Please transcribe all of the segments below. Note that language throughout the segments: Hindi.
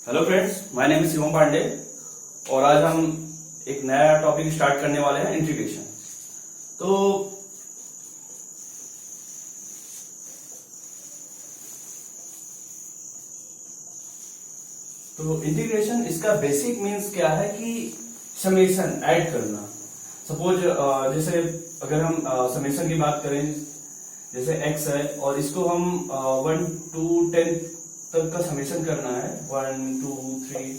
Hello friends, my name is Shivam Pandey और आज हम एक नया टॉपिक स्टार्ट करने वाले हैं, इंटीग्रेशन। तो इंटीग्रेशन, इसका बेसिक मीन्स क्या है कि समेशन ऐड करना। सपोज जैसे अगर हम समेशन की बात करें, जैसे x है और इसको हम 1 to 10 तक का समेशन करना है, 1 2 3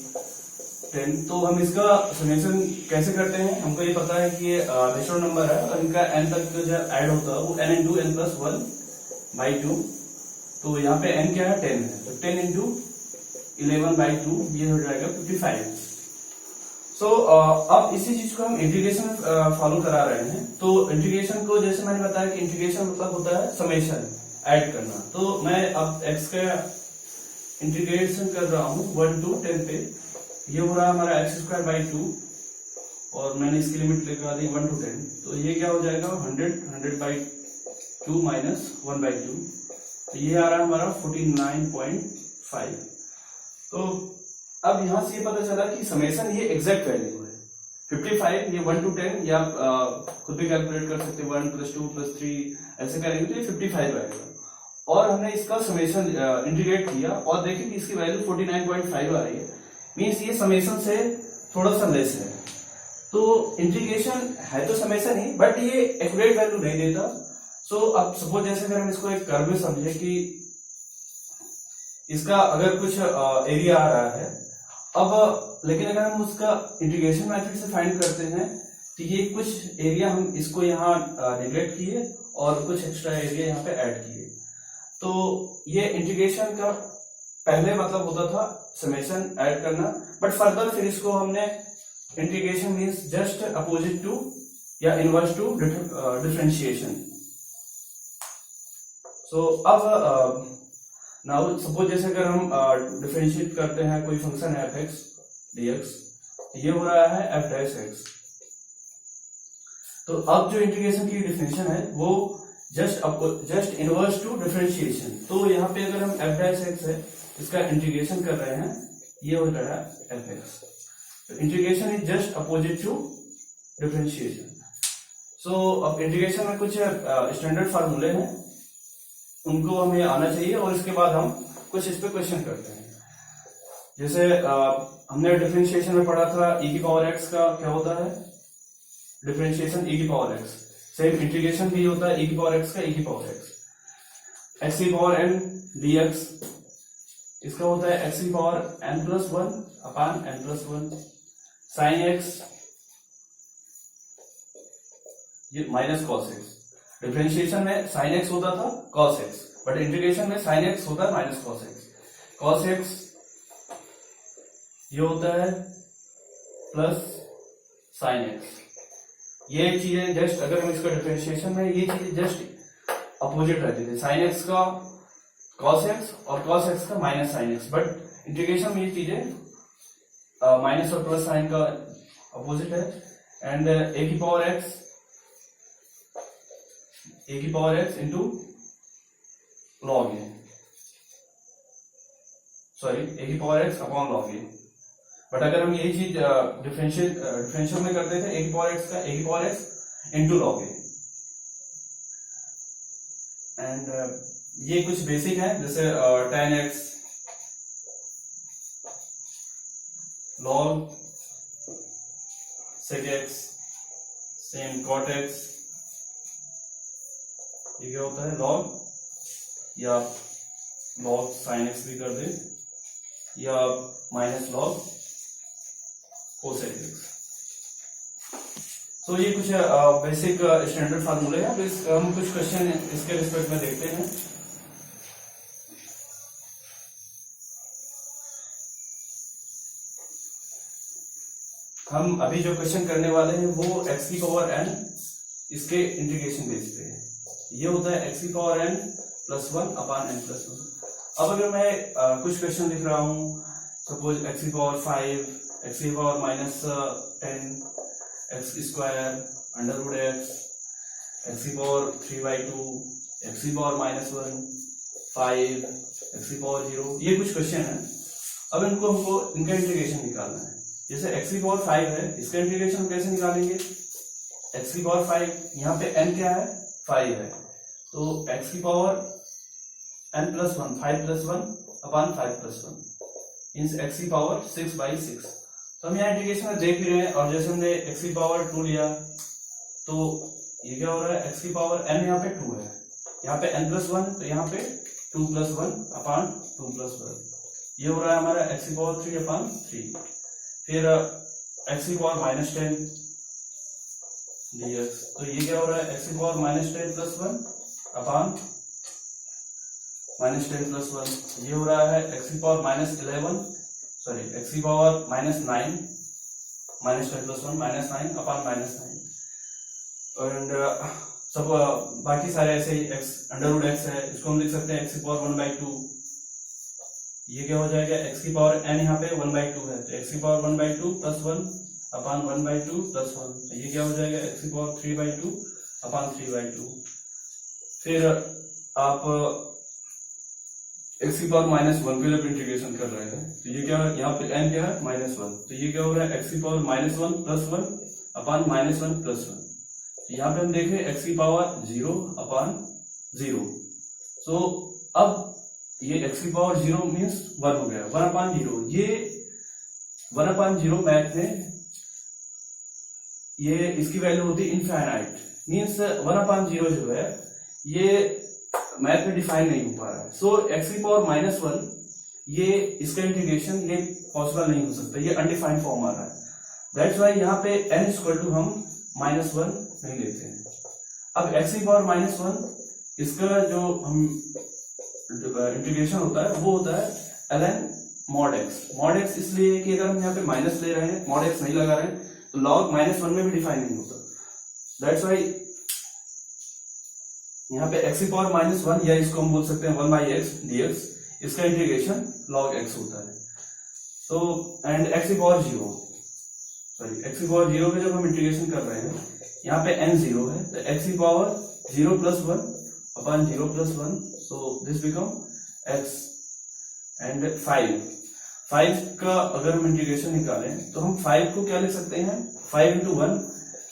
10। तो हम इसका समेशन कैसे करते हैं? हमको ये पता है कि ये नेचुरल नंबर है और इनका n तक जब ऐड होता है वो n इंटू n प्लस 1/2। तो यहाँ पे n क्या है? 10 है, तो 10 इंटू 11/2 ये हो जाएगा 55। सो अब इसी चीज को हम इंटीग्रेशन फॉलो करा रहे हैं। तो इंटीग्रेशन को जैसे मैंने बताया कि इंटीग्रेशन मतलब होता है समेशन ऐड करना। तो मैं अब x का इंटीग्रेशन कर रहा हूँ 1 to 10 पे। ये हो रहा है हमारा x²/2 और मैंने इसकी लिमिट लगा दी 1 to 10। तो ये क्या हो जाएगा? 100/2 माइनस 1/2। तो ये आ रहा है हमारा 49.5। तो अब यहां से ये पता चला कि समेशन ये एग्जैक्ट वैल्यू है 55। ये 1 to 10 या खुद भी कैलकुलेट कर सकते हैं, 1 + 2 + 3 ऐसे करेंगे तो ये 55 आएगा। और हमने इसका समेशन इंटीग्रेट किया और देखें कि इसकी वैल्यू 49.5 आ रही है, मींस ये समेशन से थोड़ा सा लेस है। तो इंटीग्रेशन है तो समेशन ही, बट ये एक्यूरेट वैल्यू नहीं देता। सो अब सपोज जैसे अगर हम इसको एक कर्व में समझे कि इसका अगर कुछ एरिया आ रहा है, अब लेकिन अगर हम उसका इंटीग्रेशन मेथड से फाइंड करते हैं तो ये कुछ एरिया हम इसको यहाँ निगलेक्ट किए और कुछ एक्स्ट्रा एरिया यहाँ पे ऐड किए। तो ये इंटीग्रेशन का पहले मतलब होता था समेशन ऐड करना, बट फर्दर फिर इसको हमने integration means just opposite to या इनवर्स टू डिफरेंशिएशन। सो अब नाउ सपोज जैसे अगर हम डिफरेंशिएट करते हैं कोई फंक्शन है f(x) dx, ये हो रहा है f'(x). तो अब जो इंटीग्रेशन की डिफिनेशन है वो जस्ट इनवर्स टू डिफरेंशिएशन। तो यहाँ पे अगर हम f'(x) है इसका इंटीग्रेशन कर रहे हैं, ये हो रहा है f(x). तो integration is just opposite to differentiation. So अब इंटीग्रेशन में कुछ स्टैंडर्ड फार्मूले हैं, उनको हमें आना चाहिए और इसके बाद हम कुछ इस पे क्वेश्चन करते हैं। जैसे हमने डिफरेंशिएशन में पढ़ा था e⁻x का क्या होता है? Differentiation e⁻x। सेम इंटीग्रेशन भी होता है e⁻x का e⁻x। x⁻n dx इसका होता है x⁻n+1 अपान n+1। sin x ये माइनस cos x। डिफरेंशिएशन में sin x होता था cos x, बट इंटीग्रेशन में sin x होता है minus cos x। cos x ये होता है प्लस sin x। ये चीजें जस्ट अगर हम इसका डिफरेंशिएशन में ये चीजें जस्ट अपोजिट रहती थी, sin x का cos x और cos x का minus sin x। But integration में ये चीजें माइनस और प्लस साइन का अपोजिट है। And a⁻x into log a, sorry a⁻x upon log a। But अगर हम यही चीज डिफरेंशियल में करते थे a⁻x का a⁻x into log a। And ये कुछ बेसिक है, जैसे tan x log sec x same cot x, ये क्या होता है log, या log sin x भी कर दे, या माइनस log cosec x। तो ये कुछ बेसिक स्टैंडर्ड फार्मूले हैं। तो हम कुछ क्वेश्चन इसके रिस्पेक्ट में देखते हैं। हम अभी जो क्वेश्चन करने वाले हैं वो x⁻n इसके इंटीग्रेशन बेस पे है। ये होता है x⁻n+1 अपान n+1। अब अगर मैं कुछ क्वेश्चन लिख रहा हूं, suppose x⁻5, x⁻−10, x²√x, x⁻3/2, x⁻−1, 5, x⁻0, ये कुछ क्वेश्चन है। अब इनको हमको इनका इंटीग्रेशन निकालना है। जैसे x की पावर 5 है, इसका इंटीग्रेशन हम कैसे निकालेंगे? x की पावर 5, यहाँ पे n क्या है? 5 है, तो x की power n plus 1, 5 plus 1 upon 5 plus 1 means x की पावर 6/6। तो हम यहाँ इंटीग्रेशन में देख भी रहे हैं, और जैसे हमने x की पावर 2 लिया तो ये क्या हो रहा है? x की पावर n यहाँ पे 2 है, यहाँ पे n प्लस 1, तो यहाँ पे 2 प्लस 1 अपॉन 2 प्लस 1, ये हो रहा है हमारा x की पावर 3 अपॉन 3। फिर x की पावर माइनस 10 dx, तो ये क्या हो रहा है? x की power minus 10 plus 1 upon minus 10 plus 1, ये हो रहा है x की पावर माइनस 11, सॉरी x की power minus 9, minus 10 plus 1 minus 9 upon minus 9। And सब बाकी सारे ऐसे ही x अंडर रूट x है, इसको हम लिख सकते हैं x की पावर 1/2। ये क्या हो जाएगा? x की पावर n यहाँ पे 1/2 है, तो x की पावर 1/2 प्लस 1 अपॉन 1/2 प्लस 1, तो ये क्या हो जाएगा? x की पावर 3/2 अपॉन 3/2। फिर आप x की पावर माइनस 1 के लिए इंटीग्रेशन कर रहे हैं, तो ये क्या है? यहाँ पे n क्या है? -1, तो ये क्या हो रहा है? x की पावर -1 प्लस 1 अपॉन -1 प्लस 1। यहाँ पे हम देखें x की पावर 0 अपॉन 0, तो अब ये x की पावर 0 मीन्स 1 हो गया, 1 अपॉन 0। ये 1 अपॉन 0 मैथ में ये इसकी वैल्यू होती है इनफाइनाइट, मीन्स 1 अपॉन 0 जो है ये मैथ में डिफाइन नहीं हो पा रहा है। सो x की पावर -1 ये इसका इंटीग्रेशन ये पॉसिबल नहीं हो सकता, ये अनडिफाइंड फॉर्म आ रहा है। दैट्स वाई यहाँ पे n इक्वल टू हम -1 नहीं लेते हैं। अब x की पावर -1 इसका जो हम इंटीग्रेशन होता है वो होता है ln mod x। mod x इसलिए कि अगर हम यहाँ पे माइनस ले रहे हैं, mod x नहीं लगा रहे हैं, तो log -1 में भी डिफाइन नहीं होता। दैट्स वाई यहाँ पे x की पावर -1 या इसको हम बोल सकते हैं 1/x dx, इसका इंटीग्रेशन log x होता है। तो एंड x की पावर 0, सॉरी x की पावर 0 पे जब हम इंटीग्रेशन कर रहे हैं, यहाँ पे n 0 है, तो x की power 0 plus 1 upon 0 plus 1, so this become x। And 5 का अगर हम इंटीग्रेशन निकालें तो हम 5 को क्या लिख सकते हैं? 5 into 1,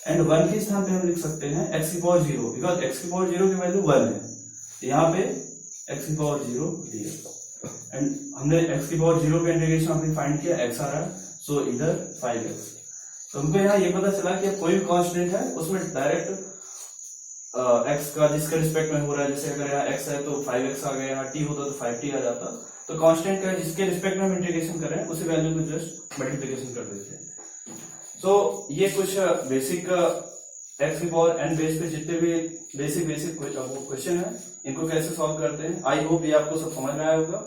एंड 1 के स्थान पे हम लिख सकते हैं x की पावर 0, बिकॉज x की पावर 0 की वैल्यू 1 है, तो यहाँ पे x की पावर 0 दिया, एंड हमने x की पावर 0 का इंटीग्रेशन हमने फाइंड किया, x आ रहा है, सो इधर 5x। तो हमको यहाँ ये पता चला कि कोई भी कांस्टेंट है उसमें डायरेक्ट x का जिसके रिस्पेक्ट में हो रहा है, जैसे अगर यहाँ x है तो 5x आ गया, यहाँ t होता तो 5t आ जाता, तो कांस्टेंट का जिसके रिस्पेक्ट में हम इंटीग्रेशन कर रहे हैं उसी वैल्यू को जस्ट मल्टीप्लिकेशन कर देते हैं। सो ये कुछ बेसिक x की पावर n बेस पे जितने भी बेसिक क्वेश्चन है इनको कैसे सॉल्व करते हैं, आई होप ये आपको सब समझ में आया होगा।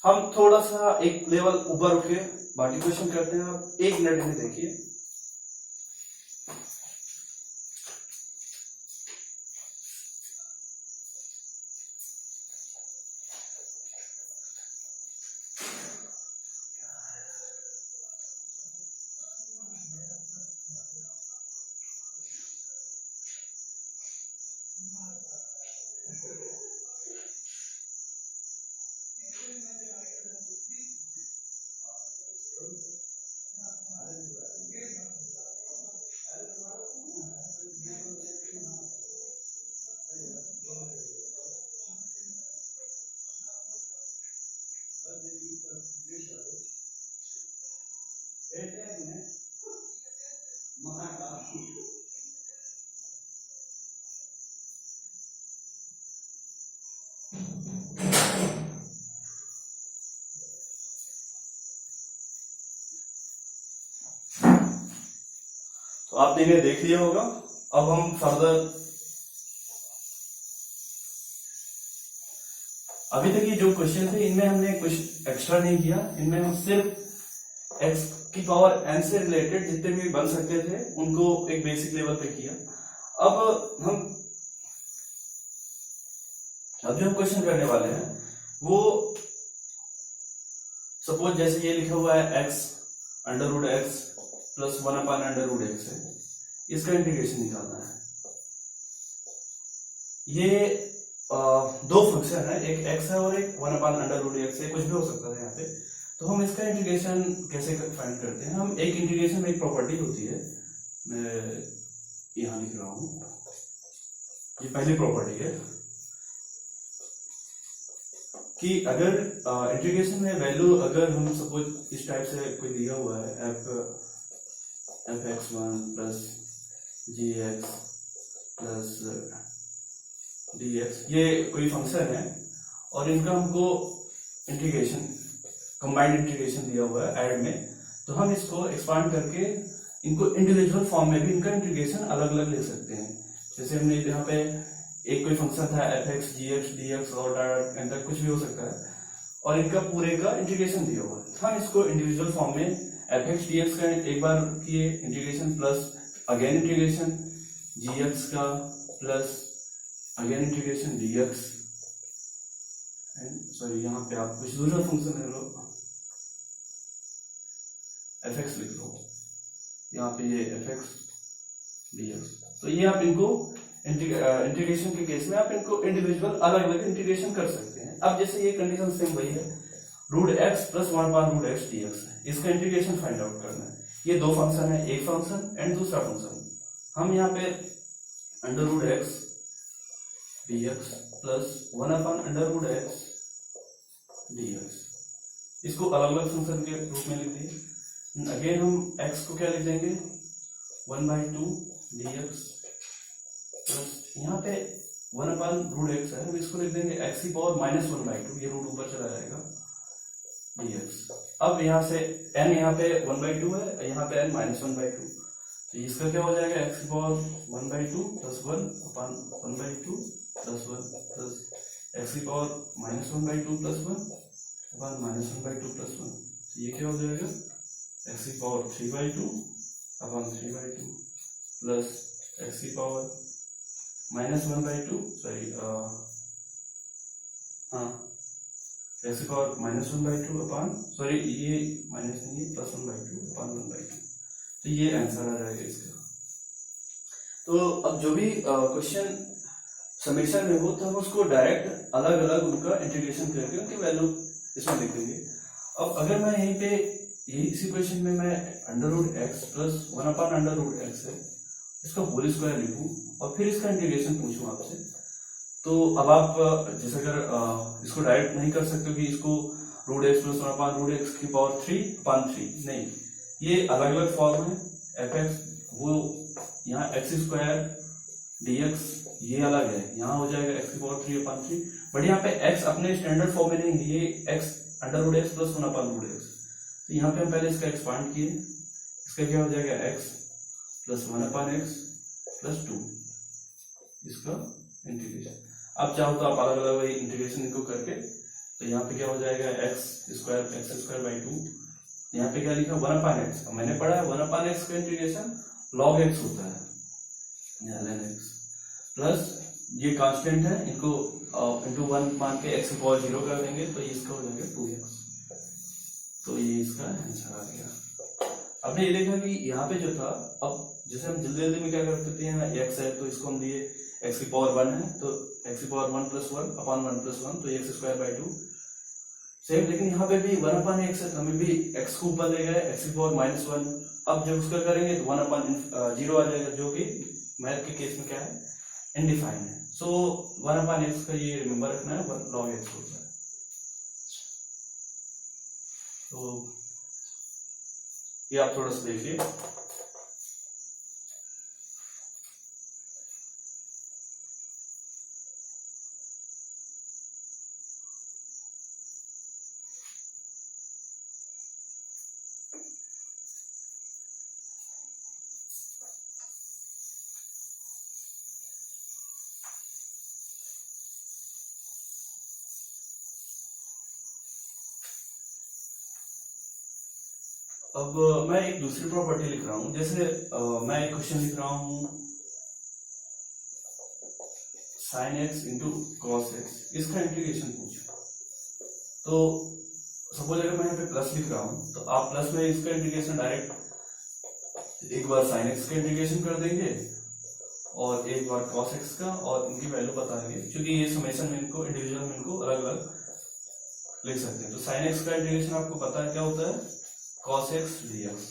हम थोड़ा सा एक लेवल ऊपर उठ के बाकी क्वेश्चन करते हैं। आप 1 मिनट में देखिए। तो आपने इन्हें देख लिया होगा। अब हम फर्दर, अभी तक ये जो क्वेश्चन थे इनमें हमने कुछ एक्स्ट्रा नहीं किया, इनमें हम सिर्फ x की पावर n से रिलेटेड जितने भी बन सकते थे उनको एक बेसिक लेवल पे किया। अब जो हम क्वेश्चन करने वाले हैं वो सपोज जैसे ये लिखा हुआ है x under root x plus 1 upon under root x है, इसका इंटीग्रेशन निकालना है। ये दो फंक्शन है, एक x है और एक 1 अपॉन अंडर रूट x है, कुछ भी हो सकता है यहाँ पे। तो हम इसका इंटीग्रेशन कैसे फाइंड करते हैं? हम एक इंटीग्रेशन में एक प्रॉपर्टी होती है, मैं यहां लिख रहा हूं, ये पहली प्रॉपर्टी है कि अगर इंटीग्रेशन में वैल्यू, अगर हम सपोज इस टाइप से कोई दिया हुआ है एफ एक्स वन प्लस जी एक्स प्लस डी एक्स, ये कोई फंक्शन है और इनका हमको इंटीग्रेशन, कंबाइंड इंटीग्रेशन दिया हुआ है ऐड में, तो हम इसको एक्सपांड करके इनको इंडिविजुअल फॉर्म में भी इनका इंटीग्रेशन अलग अलग ले सकते हैं। जैसे हमने यहाँ पे एक कोई फंक्शन था एफ एक्स जी एक्स डी एक्स और डायरेक्ट कुछ भी हो सकता है, और इनका पूरे का इंटीग्रेशन दिया हुआ है। हम इसको इंडिविजुअल फॉर्म में एफ एक्स डी एक्स का एक बार किए इंटीग्रेशन प्लस अगेन इंटीग्रेशन जी एक्स का plus again integration D x, sorry यहाँ पे आप कुछ दूसरा फंक्शन ले लो, एफ एक्स लिख लो, यहाँ पे ये एफ एक्स डी एक्स, तो ये आप इनको इंटीग्रेशन के केस में आप इनको इंडिविजुअल अलग अलग इंटीग्रेशन कर सकते हैं। अब जैसे ये कंडीशन सेम वही है, root x plus one bar root x d x, इसका इंटीग्रेशन फाइंड आउट करना है। ये दो फंक्शन है, एक फंक्शन एंड दूसरा फंक्शन। हम यहाँ पे under root x d x plus one upon under root x d x, इसको अलग अलग फंक्शन के रूप में लिख दिए। अगेन हम x को क्या लिख देंगे 1/2 dx प्लस यहाँ पे 1/√x है, हम इसको लिख देंगे x की पावर -1/2, ये रूट ऊपर चला जाएगा dx। अब यहाँ से n यहाँ पे 1/2 है, यहाँ पे n -1/2, तो इसका क्या हो जाएगा x की power 1/2 plus 1/1/2 plus 1 plus x की पावर -1/2 प्लस 1 -1/2 प्लस 1, तो ये क्या हो जाएगा x की पावर 3/2 अपॉन 3/2 प्लस x की पावर -1/2, सॉरी हाँ x की पावर -1/2 अपॉन, सॉरी ये माइनस नहीं है, प्लस 1/2 अपॉन 1/2, तो ये आंसर आ जाएगा इसका। तो अब जो भी क्वेश्चन समीशन में हो तो हम उसको डायरेक्ट अलग अलग उनका इंटीग्रेशन करके उनकी वैल्यू इसमें लिख देंगे। अब अगर मैं यहीं पे इसी क्वेश्चन में मैं under root x plus 1/√x है, इसका होल स्क्वायर लिखूं और फिर इसका इंटीग्रेशन पूछूं आपसे, तो अब आप जैसे अगर इसको डायरेक्ट नहीं कर सकते कि इसको रूट एक्स प्लस 1/√x की पावर 3/3, नहीं, ये अलग अलग फॉर्म है। एफ एक्स वो यहाँ x² dx ये अलग है, यहाँ हो जाएगा x की पावर 3/3, बट यहाँ पे x अपने स्टैंडर्ड फॉर्म में नहीं है, ये x under root x plus 1/√x, तो यहाँ पे हम पहले इसका एक्सपांड किए, इसका क्या हो जाएगा x प्लस 1/x प्लस 2, इसका इंटीग्रेशन। अब चाहो तो आप अलग अलग वही इंटीग्रेशन इनको करके, तो यहाँ पे क्या हो जाएगा x² 2, यहाँ पे क्या लिखा 1/x, मैंने पढ़ा है 1/x का इंटीग्रेशन log x होता है, ln x प्लस ये कांस्टेंट है, इनको इंटू 1 मान के x की पावर 0 कर देंगे, तो इसका हो जाएगा 2x, तो ये इसका आंसर आ गया। आपने ये देखा कि यहाँ पे जो था, अब जैसे हम जल्दी जल्दी में क्या कर सकते हैं, x है तो इसको हम दिए x की पावर 1 है, तो x की पावर 1 + 1 अपॉन 1 + 1, तो x² 2 सेम, लेकिन यहाँ पे भी 1/x है, तो हमें भी x को ऊपर ले गए, x की पावर -1, अब जब उसका करेंगे तो 1/0 आ जाएगा, जो कि मैथ के केस में क्या है, इनडिफाइंड है। सो 1/x का ये रिमेंबर रखना है, 1 log x होता है। तो ये आप थोड़ा सा देखिए। अब मैं एक दूसरी प्रॉपर्टी लिख रहा हूं, जैसे मैं एक क्वेश्चन लिख रहा हूं sin x into cos x, इसका इंटीग्रेशन पूछो। तो सपोज अगर मैं यहाँ पे प्लस लिख रहा हूं, तो आप प्लस में इसका इंटीग्रेशन डायरेक्ट एक बार sin x का इंटीग्रेशन कर देंगे और एक बार cos x का, और इनकी वैल्यू बता देंगे, क्योंकि ये समेशन में इनको इंडिविजुअल में इनको अलग अलग लिख सकते हैं। तो साइन एक्स का इंटीग्रेशन आपको पता है क्या होता है, cos x dx,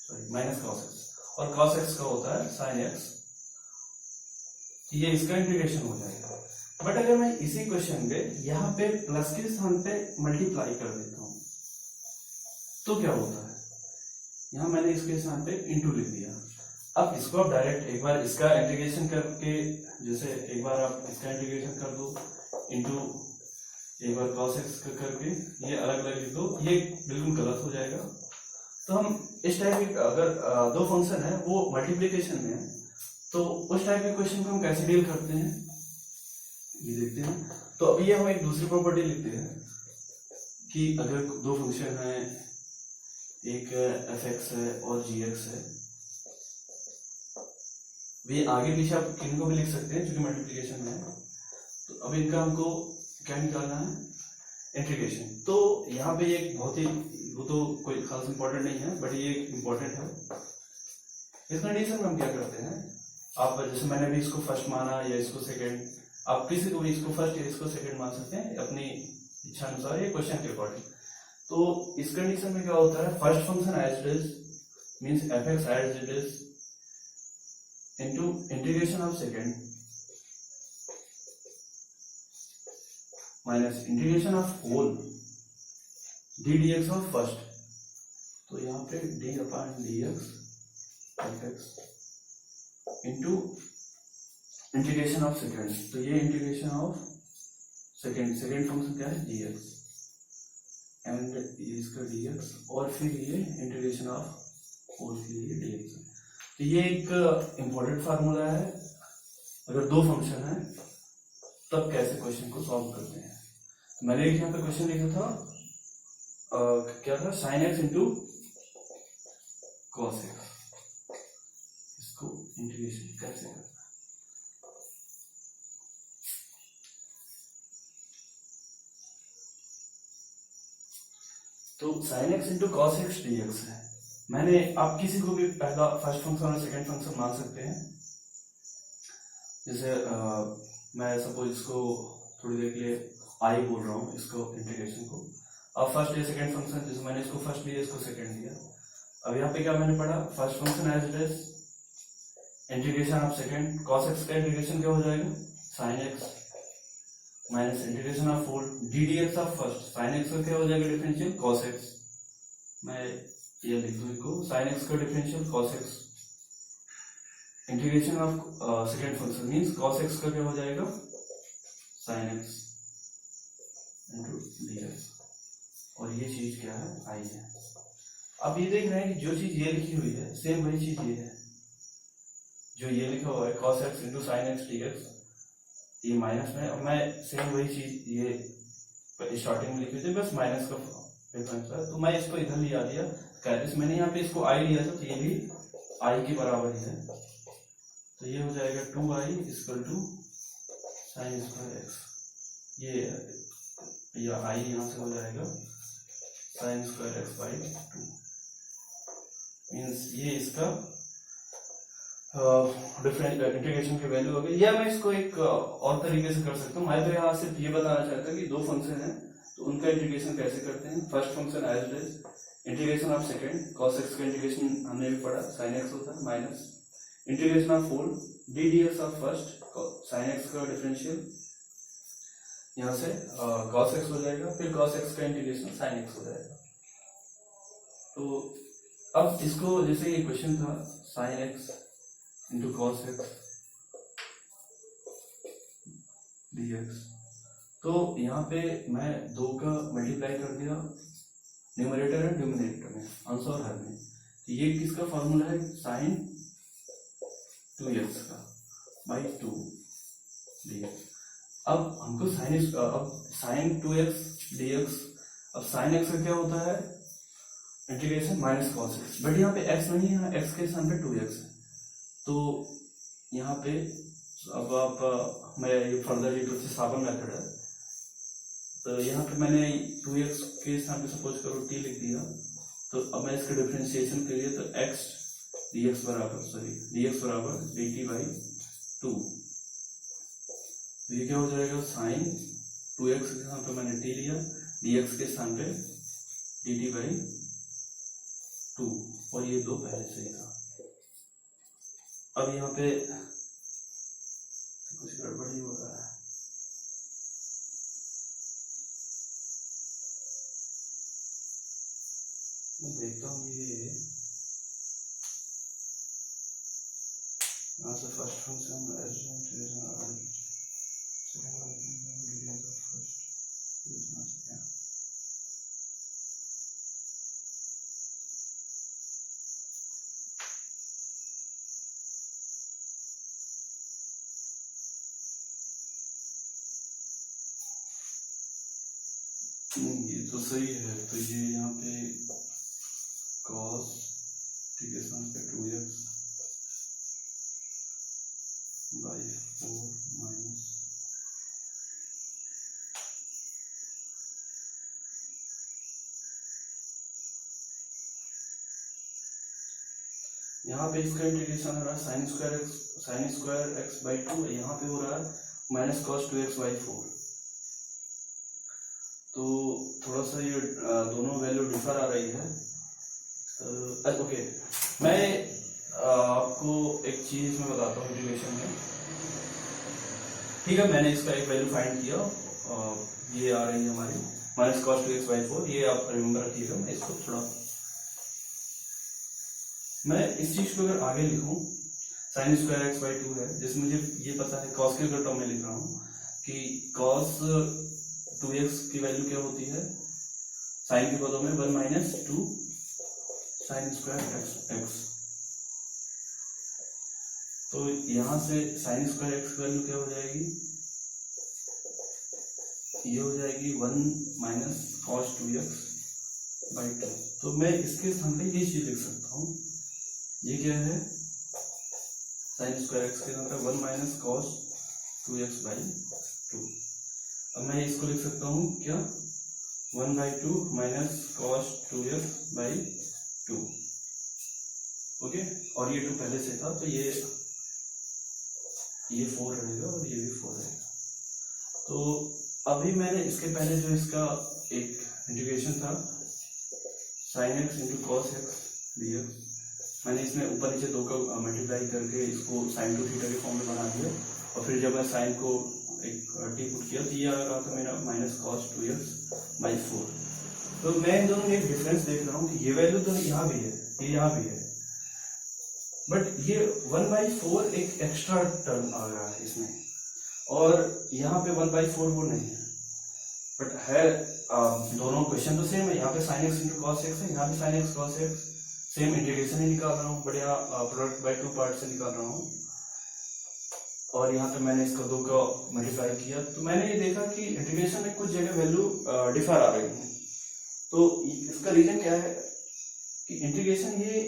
sorry minus cos x, और कॉस एक्स का होता है साइन एक्स, ये इसका इंटीग्रेशन हो जाएगा। बट अगर मैं इसी क्वेश्चन पे यहाँ पे प्लस के स्थान पे मल्टीप्लाई कर देता हूं तो क्या होता है, यहाँ मैंने इसके स्थान पे इंटू लिख दिया। अब इसको आप डायरेक्ट एक बार इसका इंटीग्रेशन करके, जैसे एक बार आप इसका इंटीग्रेशन कर दो इंटू एक बार cos x करके, ये अलग अलग लिख दो, ये बिल्कुल गलत हो जाएगा। तो हम इस टाइप के अगर दो फंक्शन है वो मल्टीप्लिकेशन में है तो उस टाइप के क्वेश्चन को हम कैसे डील करते हैं ये देखते हैं। तो अभी हम एक दूसरी प्रॉपर्टी लिखते हैं कि अगर दो फंक्शन है, एक fx है और gx है, वे आगे पीछे आप किनको भी लिख सकते हैं क्योंकि मल्टीप्लिकेशन में है। तो अब इनका हमको क्या निकालना है, इंटीग्रेशन। तो यहाँ पे एक बहुत ही, वो तो कोई खास इंपॉर्टेंट नहीं है बट ये इंपॉर्टेंट है। इस कंडीशन में हम क्या करते हैं, आप जैसे मैंने भी इसको फर्स्ट माना या इसको सेकंड, आप किसी को भी इसको फर्स्ट या इसको सेकंड मान सकते हैं अपनी इच्छा अनुसार, ये क्वेश्चन के अकॉर्डिंग। तो इस कंडीशन में क्या होता है, first function as it is means fx as it is into integration of second minus integration of whole d dx of first. तो यहाँ पे d upon dx fx into integration of second, तो ये इंटीग्रेशन ऑफ सेकंड फंक्शन क्या है dx एंड इसका dx, और फिर ये इंटीग्रेशन ऑफ होल के लिए dx। तो ये एक इंपॉर्टेंट फार्मूला है, अगर दो फंक्शन है तब कैसे क्वेश्चन को सॉल्व करते हैं। मैंने यहाँ पे क्वेश्चन लिखा था क्या था, sine x into cos x, इसको इंटीग्रेशन कैसे करना है। तो sine x into cos x dx है। मैंने, आप किसी को भी पहला फर्स्ट फंक्शन और सेकंड फंक्शन मान सकते हैं। जैसे मैं सपोज इसको थोड़ी देर के लिए आई बोल रहा हूँ, इसको इंटीग्रेशन को, अब फर्स्ट या सेकंड फंक्शन, जैसे मैंने इसको फर्स्ट लिया इसको सेकंड लिया। अब यहाँ पे क्या मैंने पढ़ा, first function as it is integration of second, cos x का इंटीग्रेशन क्या हो जाएगा, sine x minus integration of whole d dx of first, sine x का क्या हो जाएगा डिफरेंशियल कॉस एक्स, मैं ये लिख दूं इनको, साइन एक्स का differential cos x integration of second function means cos x का क्या हो जाएगा साइन एक्स इंटू dx, और ये चीज क्या है आई है। अब ये देख रहे हैं कि जो चीज ये लिखी हुई है सेम वही चीज ये है, जो ये लिखा हुआ है cos x into sine x dx, ये माइनस में, और मैं सेम वही चीज ये स्टार्टिंग में लिखी थी, बस माइनस का डिफरेंस है, तो मैं इसको इधर लिया दिया। मैंने यहाँ पे इसको i लिया था तो ये भी i के बराबर ही है, तो ये हो जाएगा 2i equal to sine square x, ये या i यहाँ से हो जाएगा sine square x by 2, means ये इसका डिफरेंट इंटीग्रेशन की वैल्यू हो गई। या मैं इसको एक और तरीके से कर सकता हूँ, मैं तो यहाँ सिर्फ ये बताना चाहता हूँ कि दो फंक्शन है तो उनका इंटीग्रेशन कैसे करते हैं। First function as it is integration of second, cos x का इंटीग्रेशन हमने भी पढ़ा साइन एक्स होता है, minus integration of whole d dx of first, sine x का डिफरेंशियल यहाँ से cos x हो जाएगा, फिर cos x का इंटीग्रेशन sin x हो जाएगा। तो अब इसको, जैसे ये क्वेश्चन था sin x into cos x dx, तो यहाँ पे मैं दो का मल्टीप्लाई कर दिया न्यूमरेटर एंड डिनोमिनेटर में, अंश और हर में। तो ये किसका फॉर्मूला है, sin 2x का बाई 2 dx। अब हमको साइन 2x dx, अब साइन x का क्या होता है integration minus cos x, but यहाँ पे x नहीं है, x के स्थान पे 2x है। तो यहाँ पे अब आप मैं ये फर्दर ये प्रतिस्थापन मेथड है, तो यहाँ पे मैंने 2x के स्थान पे सपोज करो t लिख दिया, तो अब मैं इसका डिफरेंशिएशन के लिए तो x dx बराबर dt बाई 2, तो ये क्या हो जाएगा साइन 2x के स्थान पे मैंने t लिया, dx के स्थान पे dt बाई 2, और ये 2 पहले से ही था। अब यहाँ पे कुछ गड़बड़ी हो रहा है, मैं देखता हूँ। ये यहाँ से फर्स्ट फंक्शन ये तो सही है। तो ये यहाँ पे cos t के स्थान पे 2x बाई 4 माइनस यहाँ पे इसका इंटीग्रेशन हो रहा है साइन स्क्वायर एक्स बाई 2, यहाँ पे हो रहा है माइनस कॉस 2x बाई 4। तो थोड़ा सा ये दोनों वैल्यू डिफर आ रही है। ओके, मैं आपको एक चीज में बताता हूँ इंटीग्रेशन में। ठीक है, मैंने इसका एक वैल्यू फाइंड किया, ये आ रही है हमारी माइनस कॉस 2x बाई 4। ये आप रिमेम्बर रखिएगा। मैं इसको थोड़ा, मैं इस चीज को अगर आगे लिखूं, साइन स्क्वायर एक्स बाई 2 है, जिसमें मुझे ये पता है कॉस के टर्म में लिख रहा हूँ कि कॉस 2x की वैल्यू क्या होती है साइन के पदों में 1 माइनस 2 साइन स्क्वायर एक्स। तो यहां से साइन स्क्वायर एक्स की वैल्यू क्या हो जाएगी, ये हो जाएगी 1 माइनस कॉस 2x बाई 2। तो मैं इसके स्थान पे ये चीज लिख सकता हूँ, ये क्या है साइन स्क्वायर एक्स के स्थान पे 1 माइनस कॉस 2x बाई 2। अब मैं इसको लिख सकता हूँ क्या 1 by 2 minus cos 2x by 2। Okay, और ये 2 पहले से था, तो ये 4 रहेगा और ये भी 4 रहेगा। तो अभी मैंने इसके पहले जो इसका एक इंटीग्रेशन था sine x into cos x dx, मैंने इसमें ऊपर नीचे 2 का मल्टीप्लाई करके इसको साइन 2 थीटा के फॉर्म में बना दिया। और फिर जब मैं साइन को एक टी पुट किया तो ये आ रहा था मेरा माइनस कॉस 2x बाई 4। तो मैं इन दोनों में एक डिफरेंस देख रहा हूँ कि ये वैल्यू तो यहाँ भी है, ये यहाँ भी है, बट ये 1 बाई 4 एक एक्स्ट्रा टर्म आ रहा है इसमें, और यहाँ पे 1 बाई 4 वो नहीं है। बट है दोनों क्वेश्चन तो सेम है, यहाँ पे sine x into cos x है, यहाँ पे sine x cos x, same integration ही निकाल रहा हूँ, बट यहाँ प्रोडक्ट बाई 2 पार्ट से निकाल रहा हूँ। और यहाँ पे मैंने इसका 2 का मल्टीप्लाई किया, तो मैंने ये देखा कि इंटीग्रेशन में कुछ जगह वैल्यू डिफर आ रही है। तो इसका रीजन क्या है कि इंटीग्रेशन ये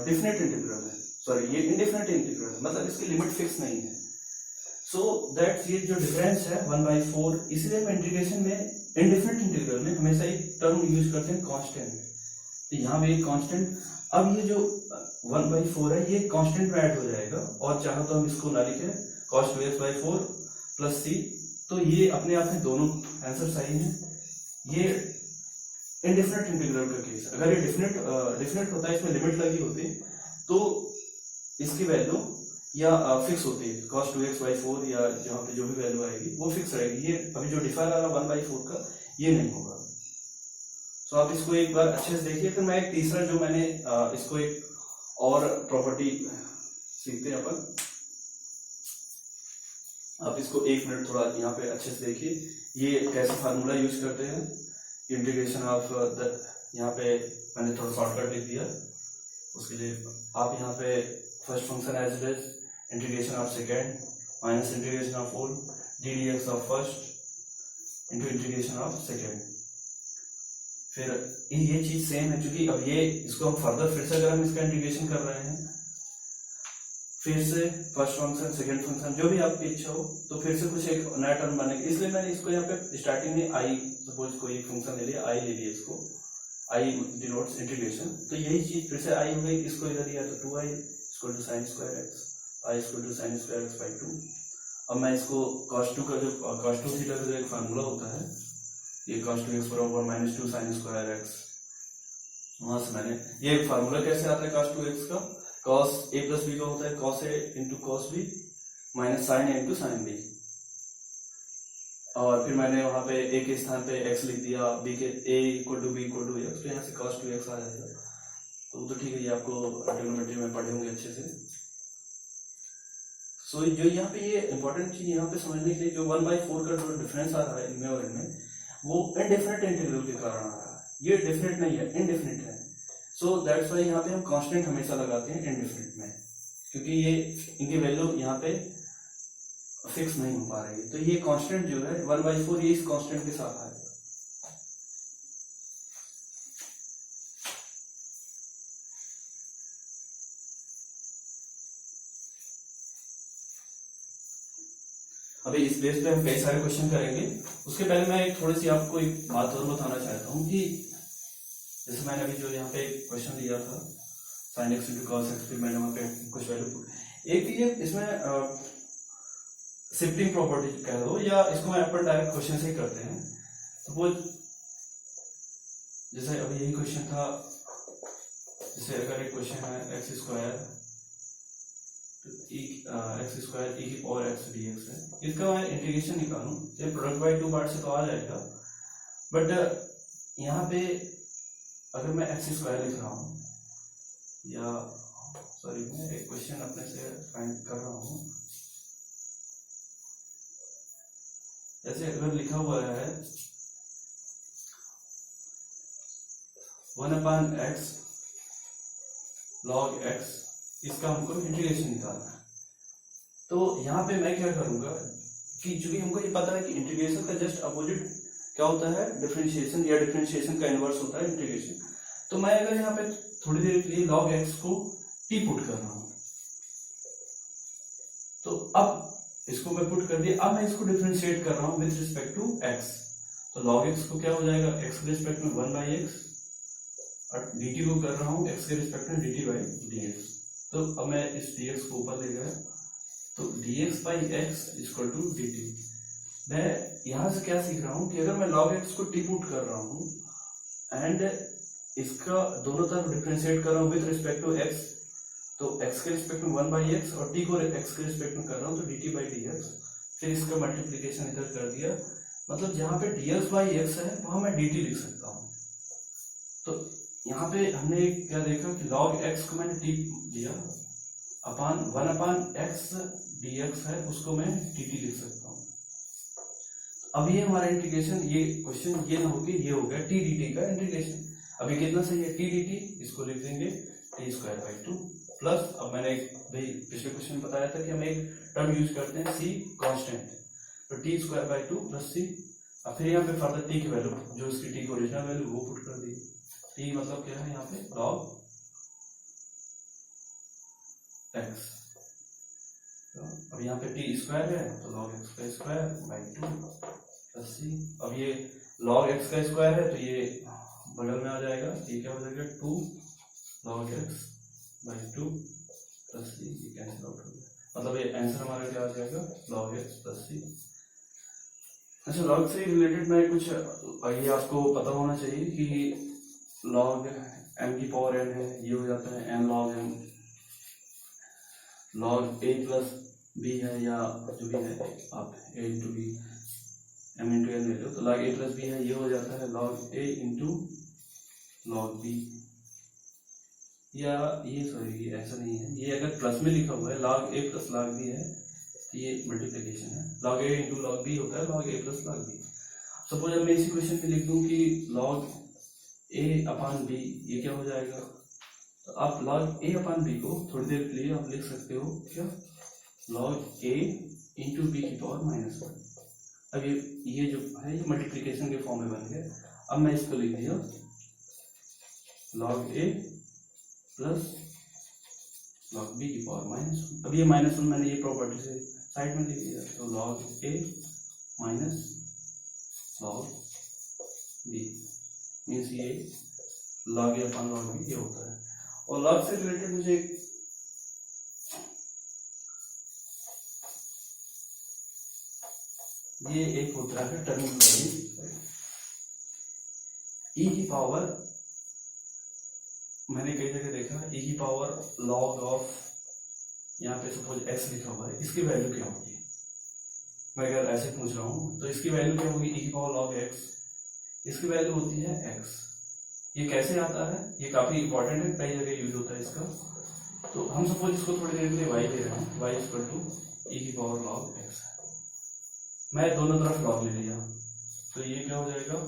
डिफिनेट इंटीग्रल है, सॉरी ये इंडिफिनिट इंटीग्रल है, मतलब इसकी लिमिट फिक्स नहीं है। सो दैट्स ये जो डिफरेंस है 1 बाई 4, इसलिए हम इंटीग्रेशन में इंडिफिनिट इंटीग्रल में हमेशा एक टर्म यूज करते हैं कांस्टेंट। तो यहाँ भी एक कांस्टेंट, अब ये जो 1 बाई 4 है ये कांस्टेंट में ऐड हो जाएगा, और चाहो तो हम इसको ना लिखे cos 2x by 4 plus c। तो ये अपने आप में दोनों आंसर सही हैं। ये इनडेफिनेट इंटीग्रल का केस, अगर ये डिफिनेट होता है, इसमें लिमिट लगी होती, तो इसकी वैल्यू या फिक्स होती है cos 2x बाई 4, या जहाँ पे जो भी वैल्यू आएगी वो फिक्स रहेगी। ये अभी जो डिफर आ रहा 1 बाई 4 का, ये नहीं होगा। तो आप इसको एक बार अच्छे से देखिए। फिर मैं एक तीसरा जो मैंने इसको एक और प्रॉपर्टी सीखते हैं अपन, आप इसको 1 मिनट थोड़ा यहाँ पे अच्छे से देखिए, ये कैसे फार्मूला यूज करते हैं इंटीग्रेशन ऑफ द, यहाँ पे मैंने थोड़ा शॉर्टकट लिख दिया उसके लिए। आप यहाँ पे first function as it is integration of second minus integration of whole d d x of first into integration of second. फिर ये चीज सेम है, क्योंकि अब ये इसको हम फर्दर फिर से अगर हम इसका इंटीग्रेशन कर रहे हैं, फिर से फर्स्ट फंक्शन सेकंड फंक्शन जो भी आपकी इच्छा हो, तो फिर से कुछ एक नया टर्म बनेगा। इसलिए मैंने इसको यहाँ पे स्टार्टिंग में आई, सपोज कोई एक फंक्शन ले लिया, आई ले लिया, इसको आई डिनोट्स इंटीग्रेशन। तो यही चीज फिर से आई हो गई, इसको इधर दिया तो 2i equal to sine square x, I equal to sine square x by 2। अब मैं इसको cos 2 का जो cos 2 थीटा का जो एक फार्मूला होता है, ये cos 2x बराबर माइनस 2 साइन स्क्वायर x, वहां से मैंने ये एक फार्मूला कैसे आता है cos 2x का, cos a प्लस b का होता है cos a into cos b minus sine a into sine b, और फिर मैंने वहां पे a के स्थान पे x लिख दिया, b के a equal to b equal to x, तो यहाँ से cos 2x आ जाएगा। तो ठीक है, ये आपको ट्रिग्नोमेट्री में पढ़े होंगे अच्छे से। सो जो यहाँ पे ये इंपॉर्टेंट चीज यहाँ पे समझने के लिए, जो 1/4 का जो डिफरेंस आ रहा है इनमें और इनमें, वो इनडेफिनेट इंटीग्रल के कारण आ रहा है, ये डेफिनेट नहीं है, इनडेफिनेट है। सो दैट्स वाई यहाँ पे हम कांस्टेंट हमेशा लगाते हैं इनडेफिनेट में, क्योंकि ये इनकी वैल्यू यहाँ पे फिक्स नहीं हो पा रही है। तो ये कांस्टेंट जो है 1/4, ये इस कांस्टेंट के साथ आएगा। अभी इस बेस पे हम कई सारे क्वेश्चन करेंगे। उसके पहले मैं एक थोड़ी सी आपको एक बात और बताना चाहता हूँ कि जैसे मैंने अभी जो यहाँ पे क्वेश्चन लिया था sin x into cos x, फिर मैंने वहाँ पे कुछ वैल्यू, एक ये इसमें शिफ्टिंग प्रॉपर्टी कह दो, या इसको मैं अपन डायरेक्ट क्वेश्चन से ही करते हैं। तो वो जैसे अभी यही क्वेश्चन था, जैसे अगर एक क्वेश्चन है एक्स स्क्वायर e की पावर x dx है, इसका मैं इंटीग्रेशन निकालूं, ये प्रोडक्ट बाय 2 पार्ट से तो आ जाएगा, बट यहाँ पे अगर मैं x स्क्वायर लिख रहा हूँ, या सॉरी मैं एक क्वेश्चन अपने से फाइंड कर रहा हूँ, जैसे अगर लिखा हुआ है 1/x log x, इसका हमको इंटीग्रेशन निकालना है। तो यहाँ पे मैं क्या करूंगा कि चूंकि हमको ये पता है कि इंटीग्रेशन का जस्ट अपोजिट क्या होता है, डिफरेंशिएशन, या डिफरेंशिएशन का इनवर्स होता है इंटीग्रेशन। तो मैं अगर यहाँ पे थोड़ी देर के लिए log x को t पुट कर रहा हूं, तो अब इसको मैं पुट कर दिया, अब मैं इसको डिफरेंशिएट कर रहा हूं विद रिस्पेक्ट टू x। तो log x को क्या हो जाएगा, x के रिस्पेक्ट में 1/x, और dt को कर रहा हूं x के रिस्पेक्ट में dt/dx। तो अब मैं इस dx को ऊपर ले गया, तो dx/x इक्वल टू dt। मैं यहां से क्या सीख रहा हूं कि अगर मैं log x को t पुट कर रहा हूं एंड इसका दोनों तरफ डिफरेंशिएट कर रहा हूं विद रिस्पेक्ट टू x, तो x के रिस्पेक्ट में 1/x और t को x के रिस्पेक्ट में कर रहा हूं तो dt/dx, फिर इसका मल्टीप्लीकेशन इधर कर दिया, मतलब जहां पे dx/x है वहां मैं dt लिख सकता हूं। तो यहाँ पे हमने क्या देखा कि log x को मैंने t दिया, अपान 1/x dx है, उसको मैं dt लिख सकता हूँ। अब ये हमारा इंटीग्रेशन, ये क्वेश्चन ये ना होके ये हो गया t dt का इंटीग्रेशन। अभी कितना सही है, t dt, इसको लिख देंगे t²/2 प्लस, अब मैंने भाई पिछले क्वेश्चन में बताया था कि हम एक टर्म यूज करते हैं c कांस्टेंट, तो t²/2 प्लस c। अब फिर यहाँ पे फर्दर t की वैल्यू, जो इसकी t की ओरिजिनल वैल्यू वो पुट कर दी, t मतलब क्या है यहाँ पे log x। अब यहाँ पे t² है तो log x²/2 प्लस c। अब ये log x² है तो ये बगल में आ जाएगा, ये क्या हो जाएगा 2 log x/2 प्लस c, ये कैंसिल आउट हो गया, मतलब ये आंसर हमारा क्या आ जाएगा log x प्लस c। अच्छा, log से रिलेटेड में कुछ ये आपको पता होना चाहिए कि log m की पावर n है, ये हो जाता है n log m, log a plus b है, या जो भी है आप a into b m into n ले लो, तो log a प्लस b है, ये हो जाता है log a into log b, या ये सॉरी ऐसा नहीं है, ये अगर प्लस में लिखा हुआ है log a plus log b है तो ये मल्टीप्लिकेशन है, log a into log b होता है log a plus log b। Suppose अब मैं इसी क्वेश्चन में लिख दूं कि log a/b, ये क्या हो जाएगा, तो आप log a/b को थोड़ी देर के लिए आप लिख सकते हो क्या, log a इंटू b की पावर -1। अब ये जो है ये मल्टीप्लिकेशन के फॉर्म में बन गया। अब मैं इसको लिख दिया log a plus log b की पावर -1। अब ये -1 मैंने ये प्रॉपर्टी से साइड में लिख दिया, तो log a minus log b means ये log a/log b ये होता है। और log से रिलेटेड मुझे ये एक होता है टर्मिनोलॉजी ई की पावर, मैंने कई जगह देखा ई की पावर लॉग ऑफ, यहाँ पे सपोज एक्स लिखा हुआ है, इसकी वैल्यू क्या होगी? मैं अगर ऐसे पूछ रहा हूँ तो इसकी वैल्यू क्या होगी? ई की पावर लॉग एक्स, इसकी वैल्यू होती है एक्स। ये कैसे आता है? ये काफी इंपॉर्टेंट है, कई जगह यूज होता है इसका। तो हम सपोज इसको थोड़ी देर के लिए वाई ले रहे हैं, वाई इक्वल टू ई की पावर लॉग एक्स है, मैं दोनों तरफ लॉग ले लिया, तो ये क्या हो जाएगा?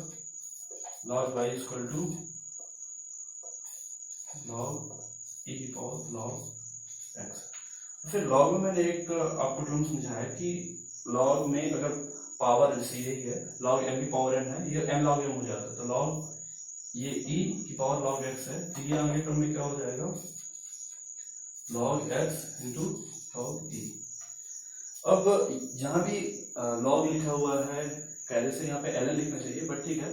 Log y equal to log e की पावर लॉग एक्स। फिर लॉग में मैंने एक आपको टर्म समझाया कि लॉग में अगर पावर जैसे यही है, लॉग एम की पावर एन है, ये एम लॉग एम हो जाता है, तो लॉग ये ई की पावर लॉग एक्स है, तो ये आगे टर्म में क्या हो जाएगा? लॉग एक्स इंटू लॉग ई। अब जहां भी लॉग लिखा हुआ है, पहले से यहाँ पे एल लिखना चाहिए, बट ठीक है,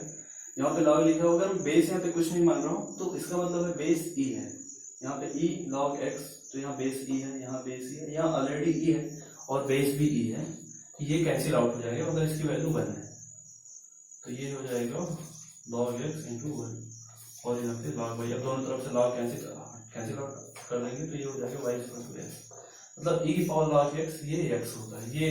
यहाँ पे लॉग लिखा होगा, मैं बेस यहाँ पे कुछ नहीं मान रहा हूँ, तो इसका मतलब है बेस ई है, यहाँ पे ई लॉग एक्स, तो यहाँ बेस ई है, यहाँ बेस ई है, यहाँ ऑलरेडी ई है और बेस भी ई है, ये कैंसिल आउट हो जाएगा, मतलब इसकी वैल्यू 1 है, तो ये हो जाएगा लॉग एक्स इंटू 1 और यहाँ पे लॉग वाई। अब दोनों तरफ से लॉग कैंसिल आउट कर देंगे, तो ये हो जाएगा वाई इक्वल टू एक्स, मतलब ई की पावर लॉग एक्स ये एक्स होता है, ये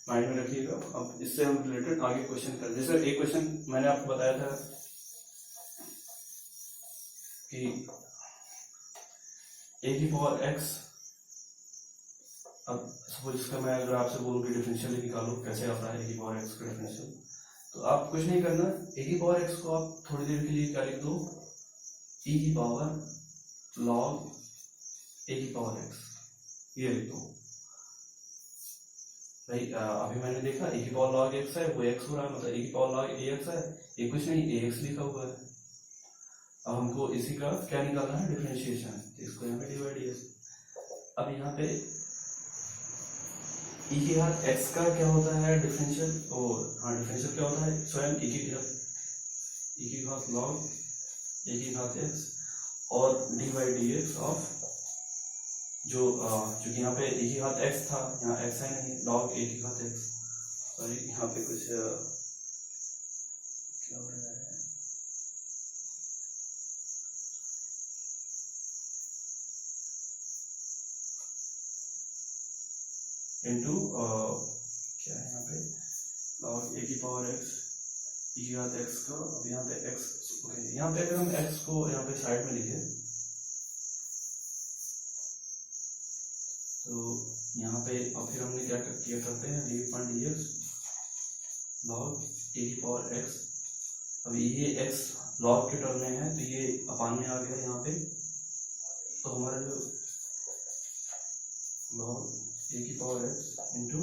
माइंड में रखिएगा। अब इससे हम रिलेटेड आगे क्वेश्चन कर, जैसे एक क्वेश्चन मैंने आपको बताया था कि ए की पावर एक्स, अब सपोज इसका मैं अगर आपसे बोलूं कि डिफरेंशियल निकालो, कैसे आता है ए की पावर एक्स का डिफरेंशियल, तो आप कुछ नहीं करना, ए की पावर एक्स को आप थोड़ी देर के लिए क्या लिख दो? ई की पावर लॉग ए की पावर एक्स, ये लिख दो भाई। अभी मैंने देखा ए की पावर लॉग एक्स है, वो एक्स हो रहा है, मतलब ए की पावर लॉग ए एक्स है, ये कुछ नहीं, ए एक्स लिखा हुआ है। अब हमको इसी का क्या निकालना है? डिफरेंशिएशन, इसको यहाँ पे डिवाइड किया। अब यहाँ पे ई की घात एक्स का क्या होता है? डिफरेंशियल, और हाँ डिफरेंशियल क्या होता है? स्वयं ई की घात लॉग ए की घात एक्स और D by D x of, जो क्योंकि यहाँ पे ए की घात एक्स था, यहाँ एक्स है नहीं, लॉग ए की घात एक्स, सॉरी यहाँ पे कुछ क्या हो रहा है, इंटू क्या है यहाँ पे? लॉग ए की पावर एक्स ई की घात एक्स का, अब यहाँ पे एक्स, ओके, यहाँ पे अगर हम एक्स को यहाँ पे साइड में लिखे, तो यहाँ पे और फिर हमने क्या किया करते हैं? D upon d x log a की पावर एक्स। अब ये एक्स लॉग के टर्म में है, तो ये अपान में आ गया यहाँ पे, तो हमारा जो लॉग ए की पावर एक्स इंटू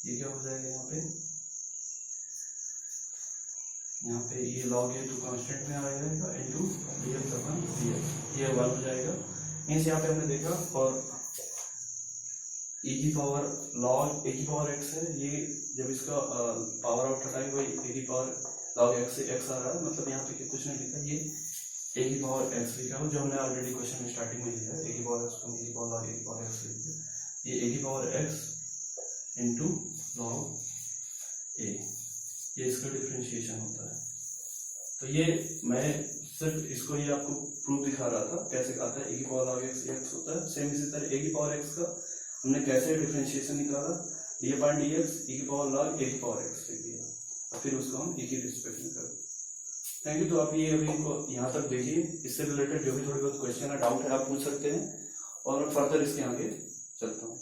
ये क्या हो जाएगा यहाँ पे ये लॉग ए टू कांस्टेंट में आ जाएगा into D x upon D x, ये 1 हो जाएगा। मीन्स यहाँ पे हमने देखा, और e की पावर लॉग ए की पावर एक्स है, ये जब इसका पावर आउट हटाएंगे वही ए की पावर लॉग एक्स से एक्स आ रहा है, मतलब यहाँ पे कुछ नहीं लिखा, ये ए की पावर एक्स लिखा है, जो हमने ऑलरेडी क्वेश्चन में स्टार्टिंग में लिखा है, ए की पावर एक्स को ए की पावर लॉग ए की पावर एक्स लिख दिया, ये ए की पावर एक्स इंटू लॉग ए, ये इसका डिफरेंशिएशन होता है। तो ये मैं सिर्फ इसको ही आपको प्रूफ दिखा रहा था कैसे आता है, ए की पावर लॉग एक्स एक्स होता है। सेम इसी तरह ए की पावर एक्स का हमने कैसे डिफरेंशिएशन निकाला, डी अपॉन डी एक्स ई की पावर लॉग ए की पावर एक्स लिख दिया, और फिर उसको हम ए की रिस्पेक्ट में करें। Thank you. तो आप ये अभी इनको यहाँ तक देखिए, इससे रिलेटेड जो भी थोड़ी बहुत क्वेश्चन है, डाउट है, आप पूछ सकते हैं, और मैं फर्दर इसके आगे चलता हूँ।